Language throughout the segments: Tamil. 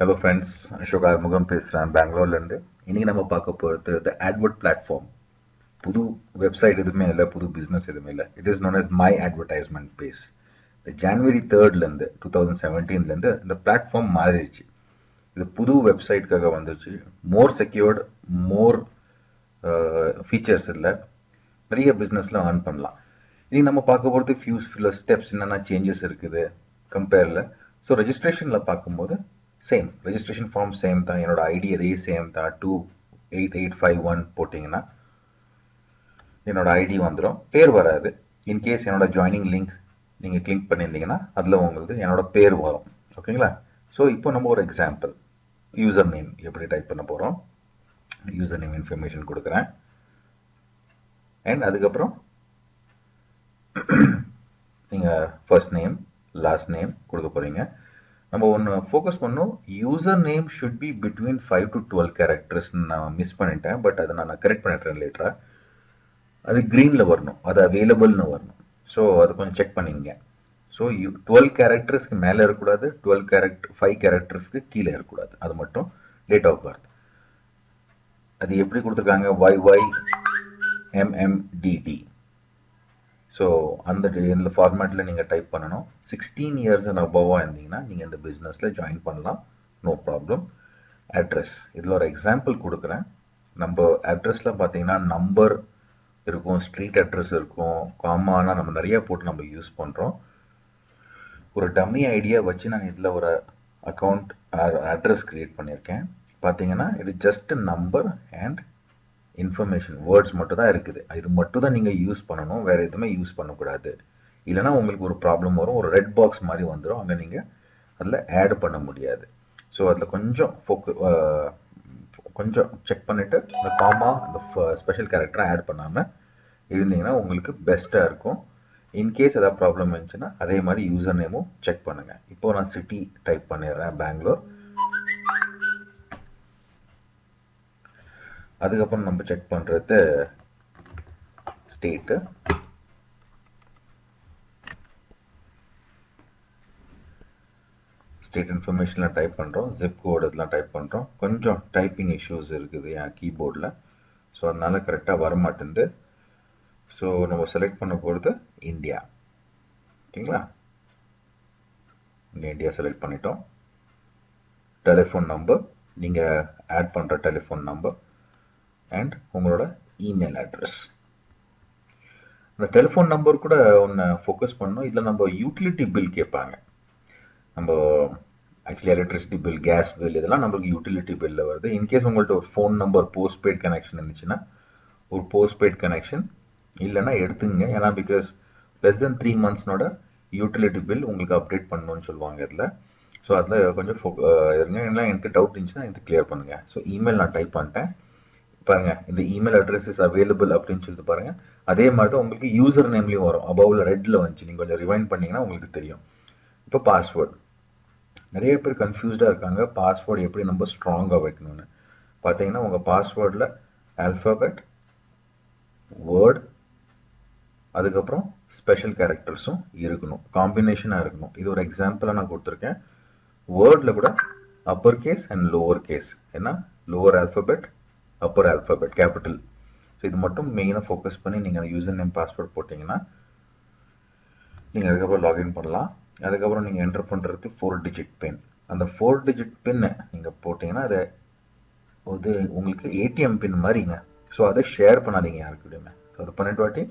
Hello friends, Ashok Armugam பேசுறேன் பெங்களூர்ல இருந்து. இன்னைக்கு நம்ம பார்க்க போறது the advert platform. புது வெப்சைட் எதுவுமே இல்லை, புது பிசினஸ் எதுவுமே இல்லை. It is known as my advertisement base. ஜனவரி 3rd இருந்து 2017 இருந்து இந்த பிளாட்ஃபார்ம் மாறிடுச்சு. இது புது வெப்சைட்காக வந்துருச்சு. மோர் செக்யூர்டு, மோர் ஃபீச்சர்ஸ் இல்லை, நிறைய பிஸ்னஸ்ல earn பண்ணலாம். இனி நம்ம பார்க்க போகிறது ஃபியூ ஸ்டெப்ஸ் என்னென்ன சேஞ்சஸ் இருக்குது கம்பேரில். ஸோ ரெஜிஸ்ட்ரேஷனில் பார்க்கும்போது சேம் ரெஜிஸ்ட்ரேஷன் ஃபார்ம் சேம் தான், என்னோட ஐடி அதே சேம் தான். 28851 போட்டிங்கன்னா என்னோட ஐடி வந்துடும், பேர் வராது. இன்கேஸ் என்னோட ஜாயினிங் லிங்க் நீங்கள் கிளிக் பண்ணியிருந்தீங்கன்னா அதில் உங்களுக்கு என்னோட பேர் வரும். ஓகேங்களா? ஸோ இப்போ நம்ம ஒரு எக்ஸாம்பிள் யூசர் நேம் எப்படி டைப் பண்ண போகிறோம். யூசர் நேம் இன்ஃபர்மேஷன் கொடுக்குறேன். அண்ட் அதுக்கப்புறம் நீங்கள் ஃபர்ஸ்ட் நேம் லாஸ்ட் நேம் கொடுக்க போகிறீங்க. நம்ம ஒன்று ஃபோக்கஸ் பண்ணோம், user name should be between 5 to 12 கேரக்டர்ஸ்ன்னு நான் மிஸ் பண்ணிட்டேன். பட் அதை நான் கரெக்ட் பண்ணிட்டேன் லேட்டராக. அது க்ரீனில் வரணும், அது அவைலபிள்னு வரணும். ஸோ அது கொஞ்சம் செக் பண்ணிங்க. ஸோ 12 கேரக்டர்ஸ்க்கு மேலே இருக்கக்கூடாது, 5 கேரக்டர்ஸ்க்கு கீழே இருக்கக்கூடாது. அது மட்டும் டேட் ஆஃப் பர்த். அது எப்படி கொடுத்துருக்காங்க, YYMMDD. ஸோ இந்த ஃபார்மேட்டில் நீங்கள் டைப் பண்ணணும். 16 years அண்ட் அபவாக இருந்தீங்கன்னா நீங்கள் இந்த பிஸ்னஸில் ஜாயின் பண்ணலாம், நோ ப்ராப்ளம். அட்ரஸ், இதில் ஒரு எக்ஸாம்பிள் கொடுக்குறேன். நம்ம அட்ரஸில் பார்த்தீங்கன்னா நம்பர் இருக்கும், ஸ்ட்ரீட் அட்ரஸ் இருக்கும், காமானா நம்ம நிறைய போட்டு நம்ம யூஸ் பண்ணுறோம். ஒரு டம்மி ஐடியா வச்சு நான் இதில் ஒரு அக்கௌண்ட் அட்ரஸ் க்ரியேட் பண்ணியிருக்கேன். பார்த்தீங்கன்னா இது just number and information words மட்டும் தான் இருக்குது. இது மட்டும் தான் நீங்கள் யூஸ் பண்ணணும், வேறு எதுவுமே யூஸ் பண்ணக்கூடாது. இல்லைனா உங்களுக்கு ஒரு ப்ராப்ளம் வரும், ஒரு ரெட் பாக்ஸ் மாதிரி வந்துடும், அங்கே நீங்கள் அதில் ஆட் பண்ண முடியாது. ஸோ அதில் கொஞ்சம் செக் பண்ணிவிட்டு இந்த காமா இந்த ஸ்பெஷல் கேரக்டரை ஆட் பண்ணாமல் இருந்தீங்கன்னா உங்களுக்கு பெஸ்ட்டாக இருக்கும். இன்கேஸ் ஏதாவது ப்ராப்ளம் இருந்துச்சுன்னா அதே மாதிரி யூசர் நேமும் செக் பண்ணுங்கள். இப்போது நான் சிட்டி டைப் பண்ணிடுறேன், பெங்களூர். அதுக்கப்புறம் நம்ம செக் பண்ணுறது ஸ்டேட்டு. ஸ்டேட் இன்ஃபர்மேஷனில் டைப் பண்ணுறோம், ஜிப் கோடு இதெல்லாம் டைப் பண்ணுறோம். கொஞ்சம் டைப்பிங் இஷ்யூஸ் இருக்குது என் கீபோர்டில், ஸோ அதனால் கரெக்டாக வர மாட்டேங்குது. ஸோ நம்ம செலக்ட் பண்ண போகிறது இந்தியா. ஓகேங்களா? இங்கே இந்தியா செலக்ட் பண்ணிட்டோம். டெலிஃபோன் நம்பர், நீங்கள் ஆட் பண்ணுற டெலிஃபோன் நம்பர் அண்ட் உங்களோட இமெயில் அட்ரஸ். இந்த டெலிஃபோன் நம்பர் கூட ஒன்று ஃபோக்கஸ் பண்ணணும். இதில் நம்ம யூட்டிலிட்டி பில் கேட்பாங்க. நம்ம actually electricity bill, gas bill, இதெல்லாம் நம்மளுக்கு யூட்டிலிட்டி பில்லில் வருது. இன்கேஸ் உங்கள்கிட்ட ஒரு ஃபோன் நம்பர் போஸ்ட்பெய்ட் கனெக்ஷன் இருந்துச்சுன்னா ஒரு போஸ்ட்பெய்ட் கனெக்ஷன் இல்லைன்னா எடுத்துங்க. ஏன்னா பிகாஸ் லெஸ் தென் 3 monthsனோட யூட்டிலிட்டி பில் உங்களுக்கு அப்டேட் பண்ணணும்னு சொல்லுவாங்க இதில். ஸோ அதில் கொஞ்சம் இருங்க. ஏன்னா எனக்கு டவுட் இருந்துச்சுன்னா இது கிளியர் பண்ணுங்கள். ஸோ இமெயில் நான் டைப் பண்ணிட்டேன். பாருங்க, இந்த இமெயில் அட்ரஸ் இஸ் அவைலபிள் அப்படின்னு சொல்லிட்டு பாருங்க. அதே மாதிரி தான் உங்களுக்கு யூசர் நேம்லையும் வரும், அபவ்ல ரெட்ல வந்துச்சு. நீங்கள் கொஞ்சம் ரிவைண்ட் பண்ணீங்கன்னா உங்களுக்கு தெரியும். இப்போ பாஸ்வேர்டு, நிறைய பேர் கன்ஃபியூஸ்டாக இருக்காங்க பாஸ்வேர்டு எப்படி நம்ம ஸ்ட்ராங்காக வைக்கணும்னு. பார்த்தீங்கன்னா உங்கள் பாஸ்வேர்டில் ஆல்ஃபபெட், வேர்டு, அதுக்கப்புறம் ஸ்பெஷல் கேரக்டர்ஸும் இருக்கணும், காம்பினேஷனாக இருக்கணும். இது ஒரு எக்ஸாம்பிளாக நான் கொடுத்துருக்கேன். வேர்டில் கூட upper case and lower case, ஏன்னா lower alphabet upper alphabet capital. So இது மட்டும் மெயினாக ஃபோக்கஸ் பண்ணி நீங்கள் அந்த யூசர் நேம் பாஸ்வேர்ட் போட்டிங்கன்னா நீங்கள் அதுக்கப்புறம் லாகின் பண்ணலாம். அதுக்கப்புறம் நீங்கள் என்டர் பண்ணுறது 4 digit பின். அந்த 4 digit பின்னை நீங்கள் போட்டிங்கன்னா அது உங்களுக்கு ஏடிஎம் பின் மாதிரிங்க. ஸோ அதை ஷேர் பண்ணாதீங்க யாருக்கிட்டையுமே. ஸோ அதை பண்ணிட்டு வாட்டி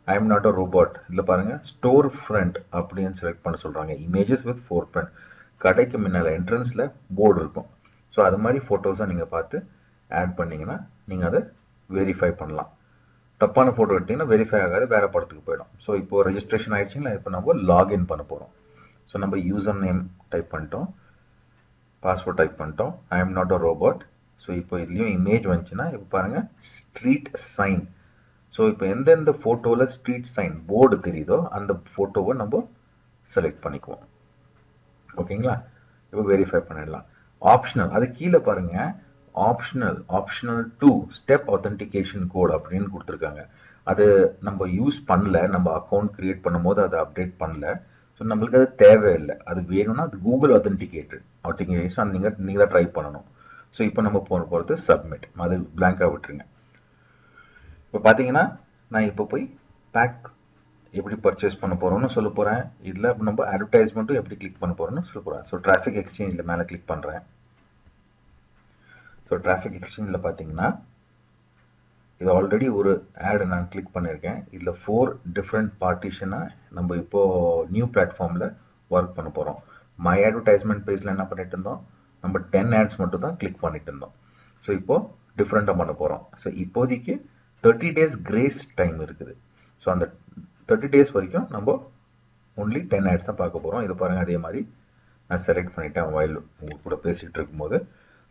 I am not a robot இதில் பாருங்கள் ஸ்டோர் ஃப்ரண்ட் அப்படின்னு செலக்ட் பண்ண சொல்கிறாங்க. Images with 4 print. கடைக்கு முன்னால் என்ட்ரன்ஸில் போர்டு இருக்கும். ஸோ அது மாதிரி ஃபோட்டோஸாக நீங்கள் பார்த்து ஆட் பண்ணிங்கன்னா நீங்கள் அதை வெரிஃபை பண்ணலாம். தப்பான ஃபோட்டோ எடுத்திங்கன்னா வெரிஃபை ஆகாது, வேறு படத்துக்கு போயிடும். ஸோ இப்போது ரெஜிஸ்ட்ரேஷன் ஆகிடுச்சிங்களா, இப்போ நம்ம லாகின் பண்ண போகிறோம். ஸோ நம்ம யூசர் நேம் டைப் பண்ணிட்டோம், பாஸ்வேர்ட் டைப் பண்ணிட்டோம், I am not a robot. So இப்போ இதுலேயும் இமேஜ் வந்துச்சுன்னா இப்போ பாருங்கள் ஸ்ட்ரீட் சைன். ஸோ இப்போ எந்தெந்த ஃபோட்டோவில் ஸ்ட்ரீட் சைன் போர்டு தெரியுதோ அந்த ஃபோட்டோவை நம்ம செலக்ட் பண்ணிக்குவோம். ஓகேங்களா? இப்போ வெரிஃபை பண்ணிடலாம். ஆப்ஷனல், அது கீழே பாருங்கள் ஆப்ஷனல் 2 ஸ்டெப் ஆத்தென்டிகேஷன் கோட் அப்படின்னு கொடுத்துருக்காங்க. அது நம்ம யூஸ் பண்ணல, நம்ம அக்கௌண்ட் கிரியேட் பண்ணும்போது அதை அப்டேட் பண்ணல. ஸோ நம்மளுக்கு அது தேவையில்லை. அது வேணும்னா அது கூகுள் அத்தன்டிகேஷன் நீங்கள் தான் ட்ரை பண்ணணும். ஸோ இப்போ நம்ம போகிறது சப்மிட், அது பிளாங்காக விட்டுருங்க. இப்போ பார்த்தீங்கன்னா நான் இப்போ போய் பேக் எப்படி பர்ச்சேஸ் பண்ண போகிறோம்னு சொல்ல போகிறேன். இதில் நம்ம அட்வர்டைஸ்மெண்ட்டும் எப்படி கிளிக் பண்ண போகிறோம்னு சொல்ல போகிறேன். ஸோ டிராஃபிக் எக்ஸ்சேஞ்சில் மேலே கிளிக் பண்ணுறேன். ஸோ டிராஃபிக் எக்ஸ்சேஞ்சில் பார்த்தீங்கன்னா இது ஆல்ரெடி ஒரு ஆடு நான் கிளிக் பண்ணியிருக்கேன். இதில் 4 டிஃப்ரெண்ட் பார்ட்டிஷனாக நம்ம இப்போது நியூ பிளாட்ஃபார்மில் ஒர்க் பண்ண போகிறோம். மை அட்வர்டைஸ்மெண்ட் பேஜில் என்ன பண்ணிட்டு இருந்தோம், நம்ம 10 ஆட்ஸ் மட்டும் தான் கிளிக் பண்ணிட்டு இருந்தோம். ஸோ இப்போது டிஃப்ரெண்ட்டாக பண்ண போகிறோம். ஸோ இப்போதைக்கு 30 days கிரேஸ் டைம் இருக்குது. ஸோ அந்த 30 days வரைக்கும் நம்ம ஒன்லி 10 ஆட்ஸ் தான் பார்க்க போகிறோம். இது பாருங்கள், அதே மாதிரி நான் செலக்ட் பண்ணிட்டேன் மொபைல் உங்கள் கூட பேசிகிட்டு இருக்கும்போது.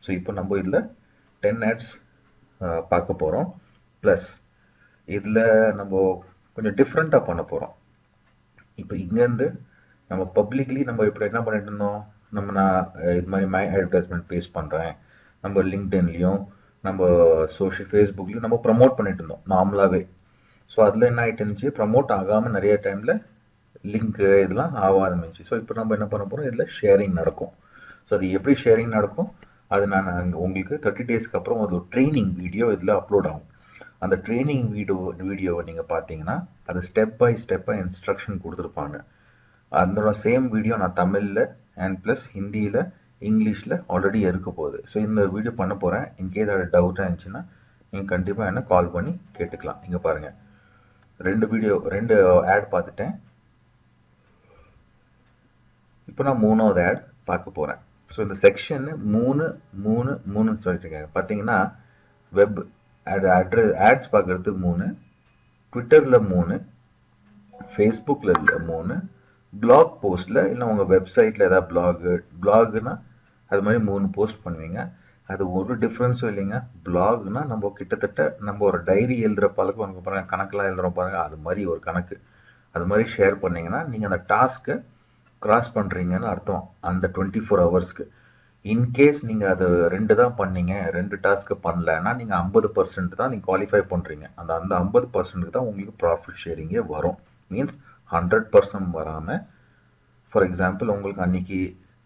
ஸோ இப்போ நம்ம இதில் 10 ஆட்ஸ் பார்க்க போகிறோம். ப்ளஸ் இதில் நம்ம கொஞ்சம் டிஃப்ரெண்ட்டாக பண்ண போகிறோம். இப்போ இங்கேருந்து நம்ம பப்ளிக்லி நம்ம இப்போ என்ன பண்ணிட்டு இருந்தோம், நான் இது மாதிரி மை அட்வர்டைஸ்மெண்ட் பேஸ் பண்ணுறேன், நம்ம லிங்க்டின்லேயும் நம்ம ஃபேஸ்புக்லேயும் நம்ம ப்ரமோட் பண்ணிட்டு இருந்தோம் நார்மலாகவே. ஸோ அதில் என்ன ஆகிட்டு இருந்துச்சு, ப்ரமோட் ஆகாமல் நிறைய டைமில் லிங்க்கு இதெல்லாம் ஆகாதமிச்சு. ஸோ இப்போ நம்ம என்ன பண்ண போகிறோம், இதில் ஷேரிங் நடக்கும். ஸோ அது எப்படி ஷேரிங் நடக்கும், அது நான் அங்கே உங்களுக்கு 30 daysக்கு அப்புறம் ஒரு ட்ரைனிங் வீடியோ இதில் அப்லோட் ஆகும். அந்த ட்ரைனிங் வீடியோவை நீங்கள் பார்த்தீங்கன்னா அது ஸ்டெப் பை ஸ்டெப்பாக இன்ஸ்ட்ரக்ஷன் கொடுத்துருப்பாங்க. அதோட சேம் வீடியோ நான் தமிழில் அண்ட் ப்ளஸ் ஹிந்தியில் இங்கிலீஷில் ஆல்ரெடி இருக்க போகுது. ஸோ இந்த வீடியோ பண்ண போகிறேன். இன்கேஸ் அது டவுட்டாக இருந்துச்சுன்னா நீங்கள் கண்டிப்பாக என்ன கால் பண்ணி கேட்டுக்கலாம். இங்கே பாருங்கள், 2 ஆட் பார்த்துட்டேன். இப்போ நான் 3வது ஆட் பார்க்க போகிறேன். ஸோ இந்த செக்ஷன் 3 சொல்லிட்டுருக்காங்க. பார்த்தீங்கன்னா வெப் ஆட்ஸ் பார்க்குறதுக்கு 3, ட்விட்டரில் 3, ஃபேஸ்புக்கில் 3, பிளாக் போஸ்ட்டில் இல்லை உங்கள் வெப்சைட்டில் ஏதாவது பிளாகுனா அது மாதிரி 3 போஸ்ட் பண்ணுவீங்க. அது ஒரு டிஃப்ரென்ஸும் இல்லைங்க. பிளாக்னா நம்ம கிட்டத்தட்ட நம்ம ஒரு டைரி எழுதுகிற பழக்கம் நமக்கு பாருங்கள், கணக்கெலாம் எழுதுகிறோம் பாருங்கள், அது மாதிரி ஒரு கணக்கு. அது மாதிரி ஷேர் பண்ணிங்கன்னா நீங்கள் அந்த டாஸ்க்கை கிராஸ் பண்ணுறீங்கன்னு அர்த்தம் அந்த 24 ஹவர்ஸ்க்கு. இன்கேஸ் நீங்கள் அது 2 தான் பண்ணீங்க, 2 டாஸ்க்கு பண்ணலன்னா நீங்கள் 50% தான் நீங்கள் குவாலிஃபை பண்ணுறீங்க. அந்த 50%க்கு தான் உங்களுக்கு ப்ராஃபிட் ஷேரிங்கே வரும். மீன்ஸ் 100% வராமல், ஃபார் எக்ஸாம்பிள் உங்களுக்கு அன்றைக்கி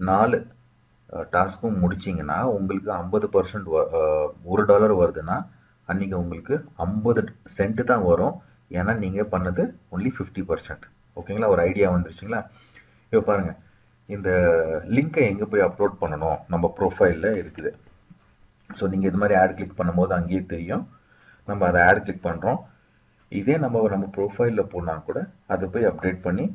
4 டாஸ்க்கும் முடிச்சிங்கன்னா உங்களுக்கு 50% $1 வருதுன்னா அன்றைக்கி உங்களுக்கு 50 சென்ட் தான் வரும். ஏன்னா நீங்கள் பண்ணது ஒன்லி 50%. ஓகேங்களா, ஒரு ஐடியா வந்துருச்சுங்களா? இப்போ பாருங்கள், இந்த லிங்க்கை எங்கே போய் அப்லோட் பண்ணணும், நம்ம ப்ரொஃபைலில் இருக்குது. ஸோ நீங்கள் இது மாதிரி ஆட் கிளிக் பண்ணும்போது அங்கேயே தெரியும். நம்ம அதை ஆட் கிளிக் பண்ணுறோம். இதே நம்ம ப்ரொஃபைலில் போனால் கூட அதை போய் அப்டேட் பண்ணி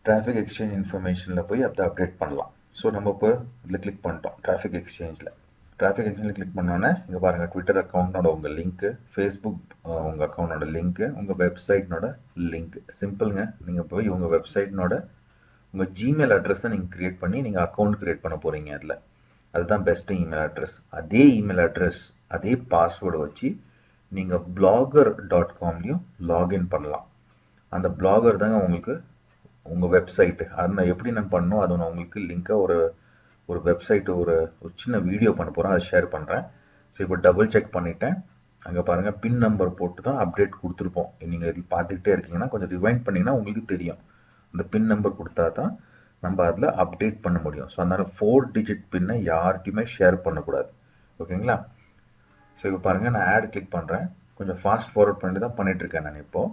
டிராஃபிக் எக்ஸ்சேஞ்ச் இன்ஃபர்மேஷனில் போய் அதை அப்டேட் பண்ணலாம். ஸோ நம்ம இப்போ இதில் கிளிக் பண்ணிட்டோம். டிராஃபிக் எக்ஸ்சேஞ்சில் கிளிக் பண்ணோன்னே இங்கே பாருங்கள், ட்விட்டர் அக்கௌண்ட்டோட உங்கள் லிங்க்கு, ஃபேஸ்புக் உங்கள் அக்கௌண்ட்டோட லிங்க்கு, உங்கள் வெப்சைட்னோட லிங்க். சிம்பிளுங்க. நீங்கள் போய் உங்கள் வெப்சைட்னோட உங்கள் ஜிமெயில் அட்ரஸை நீங்கள் க்ரியேட் பண்ணி நீங்கள் அக்கௌண்ட் க்ரியேட் பண்ண போகிறீங்க. அதில் அதுதான் பெஸ்ட்டு இமெயில் அட்ரஸ். அதே இமெயில் அட்ரஸ் அதே பாஸ்வேர்டு வச்சு நீங்கள் blogger.comலையும் லாகின் பண்ணலாம். அந்த பிளாகர் தாங்க உங்களுக்கு உங்கள் வெப்சைட்டு. அதை எப்படி நான் பண்ணணும், அது நான் உங்களுக்கு லிங்க்காக ஒரு வெப்சைட்டு ஒரு சின்ன வீடியோ பண்ண போகிறேன், அதை ஷேர் பண்ணுறேன். ஸோ இப்போ டபுள் செக் பண்ணிவிட்டேன். அங்கே பாருங்கள், பின் நம்பர் போட்டு தான் அப்டேட் கொடுத்துருப்போம். நீங்கள் இதில் பார்த்துக்கிட்டே இருக்கீங்கன்னா கொஞ்சம் ரிவைண்ட் பண்ணிங்கன்னா உங்களுக்கு தெரியும். அந்த பின் நம்பர் கொடுத்தா தான் நம்ம அதில் அப்டேட் பண்ண முடியும். ஸோ அதனால் 4 digit பின்னை யார்கிட்டையுமே ஷேர் பண்ணக்கூடாது. ஓகேங்களா? ஸோ இப்போ பாருங்கள், நான் ஆட் கிளிக் பண்ணுறேன். கொஞ்சம் ஃபாஸ்ட் ஃபார்வர்ட் பண்ணிட்டு தான் பண்ணிகிட்ருக்கேன் நான் இப்போது.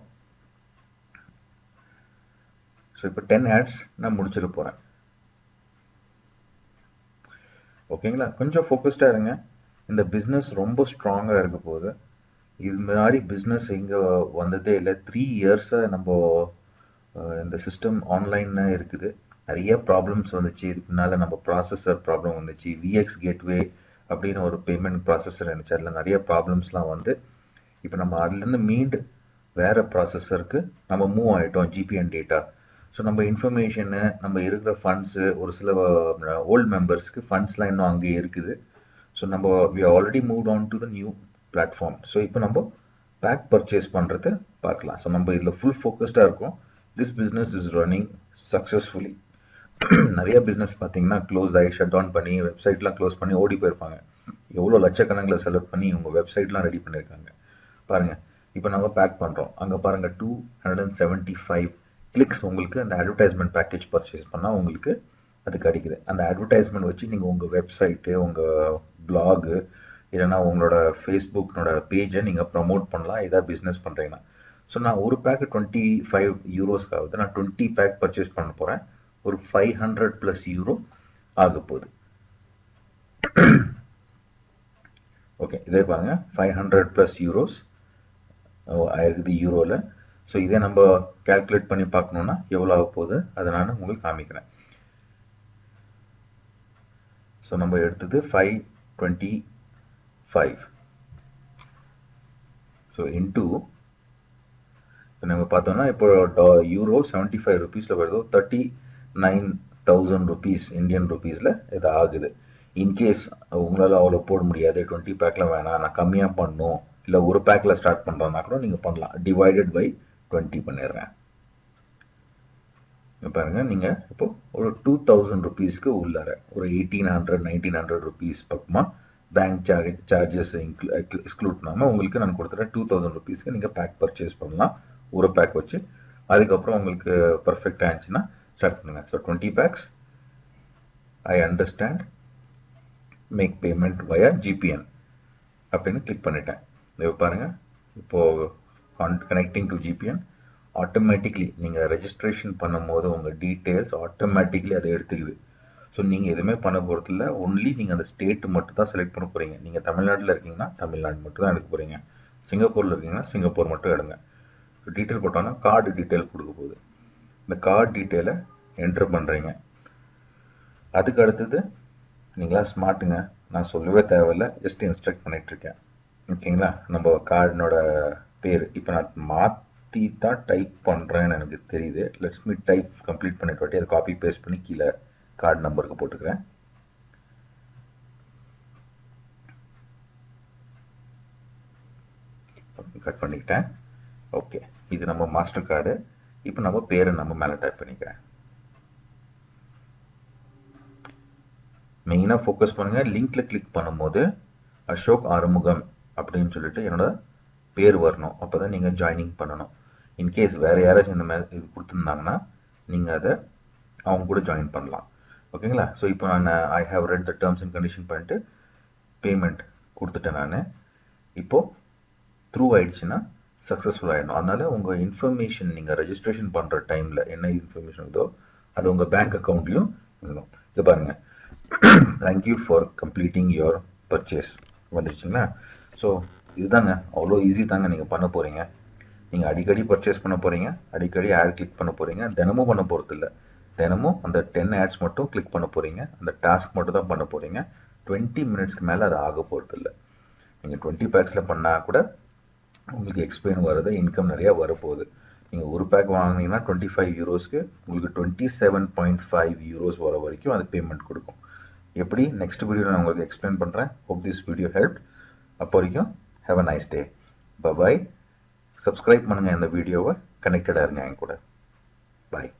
ஸோ இப்போ 10 ஆட்ஸ் நான் முடிச்சிட போகிறேன். ஓகேங்களா? கொஞ்சம் ஃபோக்கஸ்டாக இருங்க. இந்த பிஸ்னஸ் ரொம்ப ஸ்ட்ராங்காக இருக்க போகுது. இது மாதிரி பிஸ்னஸ் இங்கே வந்ததே இல்லை. 3 இயர்ஸாக நம்ம இந்த சிஸ்டம் ஆன்லைனில் இருக்குது. நிறைய ப்ராப்ளம்ஸ் வந்துச்சு. இதுக்கு முன்னால் நம்ம ப்ராசஸர் ப்ராப்ளம் வந்துச்சு. விஎக்ஸ் கேட்வே அப்படின்னு ஒரு பேமெண்ட் ப்ராசஸர் இருந்துச்சு. அதில் நிறைய ப்ராப்ளம்ஸ்லாம் வந்து இப்போ நம்ம அதுலேருந்து மீண்டு வேறு ப்ராசஸருக்கு நம்ம மூவ் ஆகிட்டோம், ஜிபிஎன் டேட்டா. ஸோ நம்ம இன்ஃபர்மேஷனு, நம்ம இருக்கிற ஃபண்ட்ஸு, ஒரு சில ஓல்டு மெம்பர்ஸ்க்கு ஃபண்ட்ஸ்லாம் இன்னும் அங்கேயே இருக்குது. ஸோ நம்ம we already move on to the new platform. So இப்போ நம்ம பேக் பர்ச்சேஸ் பண்ணுறது பார்க்கலாம். ஸோ நம்ம இதில் ஃபுல் ஃபோக்கஸ்டாக இருக்கும். This business is running successfully. நிறைய பிஸ்னஸ் பார்த்தீங்கன்னா க்ளோஸ் ஆகி ஷட் டவுன் பண்ணி வெப்சைட்லாம் க்ளோஸ் பண்ணி ஓடி போயிருப்பாங்க. எவ்வளோ லட்சக்கணக்கில் செலக்ட் பண்ணி உங்கள் வெப்சைட்லாம் ரெடி பண்ணியிருக்காங்க பாருங்கள். இப்போ நம்ம பேக் பண்ணுறோம். அங்கே பாருங்கள், 275 கிளிக்ஸ் உங்களுக்கு அந்த அட்வர்டைஸ்மெண்ட் பேக்கேஜ் பர்ச்சேஸ் பண்ணால் உங்களுக்கு அது கிடைக்குது. அந்த அட்வர்டைஸ்மெண்ட் வச்சு நீங்கள் உங்கள் வெப்சைட்டு, உங்கள் பிளாகு, இல்லைனா உங்களோட ஃபேஸ்புக்னோட பேஜை நீங்கள் ப்ரமோட் பண்ணலாம் எதாவது பிஸ்னஸ் பண்ணுறீங்கன்னா. ஸோ நான் ஒரு பேக்கு 25 யூரோஸ்க்கு ஆகுது. நான் 20 பேக் பர்ச்சேஸ் பண்ண போகிறேன். ஒரு 500+ யூரோ ஆக போகுது. ஓகே, இதே பாருங்க 500+ யூரோஸ் ஆயிருக்குது யூரோவில். ஸோ இதே நம்ம கால்குலேட் பண்ணி பார்க்கணுன்னா எவ்வளோ ஆக போகுது அதை நான் உங்களுக்கு காமிக்கிறேன். ஸோ நம்ம எடுத்தது 525. ஸோ இன்டூ இப்போ நம்ம பார்த்தோம்னா இப்போ யூரோ 75 ருபீஸில் வருதோ 39,000 ருபீஸ் இந்தியன் ருபீஸில் இது ஆகுது. இன்கேஸ் உங்களால் அவ்வளோ போட முடியாது, 20 பேக்கில் வேணாம், நான் கம்மியாக பண்ணணும், இல்லை ஒரு பேக்கில் ஸ்டார்ட் பண்ணுறேன்னா கூட நீங்கள் பண்ணலாம். டிவைடட் பை 20 பண்ணிடுறேன். பாருங்கள், நீங்கள் இப்போ ஒரு 2000 ருபீஸ்க்கு உள்ளார ஒரு 1800 1900 ருபீஸ் பக்கமாக பேங்க் சார்ஜஸ் எக்ஸ்க்ளூட் பண்ணாமல் உங்களுக்கு நான் கொடுத்துறேன். 2000 ருபீஸ்க்கு நீங்கள் பேக் பர்ச்சேஸ் பண்ணலாம் ஒரு பேக் வச்சு. அதுக்கப்புறம் உங்களுக்கு பர்ஃபெக்ட் ஆச்சுன்னா ஸ்டார்ட் பண்ணுங்கள். So 20 packs I understand make payment via GPN அப்படின்னு கிளிக் பண்ணிட்டேன். இது பாருங்கள், இப்போது கனெக்டிங் டு ஜிபிஎன் ஆட்டோமேட்டிக்லி நீங்கள் ரெஜிஸ்ட்ரேஷன் பண்ணும்போது உங்கள் டீட்டெயில்ஸ் ஆட்டோமேட்டிக்லி அதை எடுத்துக்குது. ஸோ நீங்கள் எதுவுமே பண்ண போகிறது இல்லை. ஒன்லி நீங்கள் அந்த ஸ்டேட்டு மட்டும் தான் செலக்ட் பண்ண போகிறீங்க. நீங்கள் தமிழ்நாட்டில் இருக்கீங்கன்னா தமிழ்நாடு மட்டும் தான் எடுக்க போகிறீங்க. சிங்கப்பூரில் இருக்கீங்கன்னா சிங்கப்பூர் மட்டும் எடுங்க. டீட்டெயில் போட்டோன்னா கார்டு டீட்டெயில் கொடுக்க போகுது. இந்த கார்டு டீட்டெயிலை என்ட்ரு பண்ணுறீங்க. அதுக்கு அடுத்தது நீங்களா ஸ்மார்ட்டுங்க, நான் சொல்லவே தேவையில்லை, ஜஸ்ட் இன்ஸ்ட்ரக்ட் பண்ணிகிட்ருக்கேன். ஓகேங்களா? நம்ம கார்டினோட பேர் இப்போ நான் மாற்றி தான் டைப் பண்ணுறேன்னு எனக்கு தெரியுது. லெட்ஸ் மீ டைப் கம்ப்ளீட் பண்ணிட்டு வாட்டி அதை காப்பி பேஸ்ட் பண்ணி கீழே கார்டு நம்பருக்கு போட்டுக்கிறேன். கட் பண்ணிக்கிட்டேன். ஓகே, இது நம்ம மாஸ்டர் கார்டு. இப்போ நம்ம பேரை நம்ம மேலே டைப் பண்ணிக்கிறேன். மெயினாக ஃபோக்கஸ் பண்ணுங்கள். லிங்க்கில் கிளிக் பண்ணும்போது அசோக் ஆறுமுகம் அப்படின்னு சொல்லிட்டு என்னோட பேர் வரணும். அப்போ தான் நீங்கள் ஜாயினிங் பண்ணணும். இன்கேஸ் வேறு யாராச்சும் இந்த மாதிரி இது கொடுத்துருந்தாங்கன்னா நீங்கள் அதை அவங்க கூட ஜாயின் பண்ணலாம். ஓகேங்களா? ஸோ இப்போ நான் I have read the terms and condition பண்ணிட்டு பேமெண்ட் கொடுத்துட்டேன். நான் இப்போது த்ரூ ஆயிடுச்சுன்னா சக்ஸஸ்ஃபுல் ஆகிடணும். அதனால் உங்கள் இன்ஃபர்மேஷன் நீங்கள் ரெஜிஸ்ட்ரேஷன் பண்ணுற டைமில் என்ன இன்ஃபர்மேஷன் இதோ அது உங்கள் பேங்க் அக்கௌண்ட்லையும் இருக்கணும். இது பாருங்கள், thank you for completing your purchase வந்துருச்சுங்களா? ஸோ இதுதாங்க, அவ்வளோ ஈஸி தாங்க நீங்கள் பண்ண போகிறீங்க. நீங்கள் அடிக்கடி பர்ச்சேஸ் பண்ண போகிறீங்க, அடிக்கடி ஆட் கிளிக் பண்ண போகிறீங்க. தினமும் பண்ண போகிறது இல்லை. தினமும் அந்த 10 ஆட்ஸ் மட்டும் கிளிக் பண்ண போகிறீங்க. அந்த டாஸ்க் மட்டும் தான் பண்ண போகிறீங்க. 20 மினிட்ஸ்க்கு மேலே அது ஆக போகிறது இல்லை. நீங்கள் 20 பேக்ஸில் பண்ணால் கூட உங்களுக்கு எக்ஸ்பிளைன் வருது, இன்கம் நிறையா வரப்போகுது. நீங்கள் ஒரு பேக் வாங்கினீங்கன்னா 25 யூரோஸ்க்கு உங்களுக்கு 27.5 யூரோஸ் வர வரைக்கும் அது பேமெண்ட் கொடுக்கும். எப்படி நெக்ஸ்ட் வீடியோவில் நான் உங்களுக்கு எக்ஸ்பிளைன் பண்ணுறேன். Hope this video help. அப்போ வரைக்கும் have a nice day. Bye. Subscribe பண்ணுங்கள் இந்த வீடியோவை, கனெக்டடாக இருங்க என் கூட. பாய்.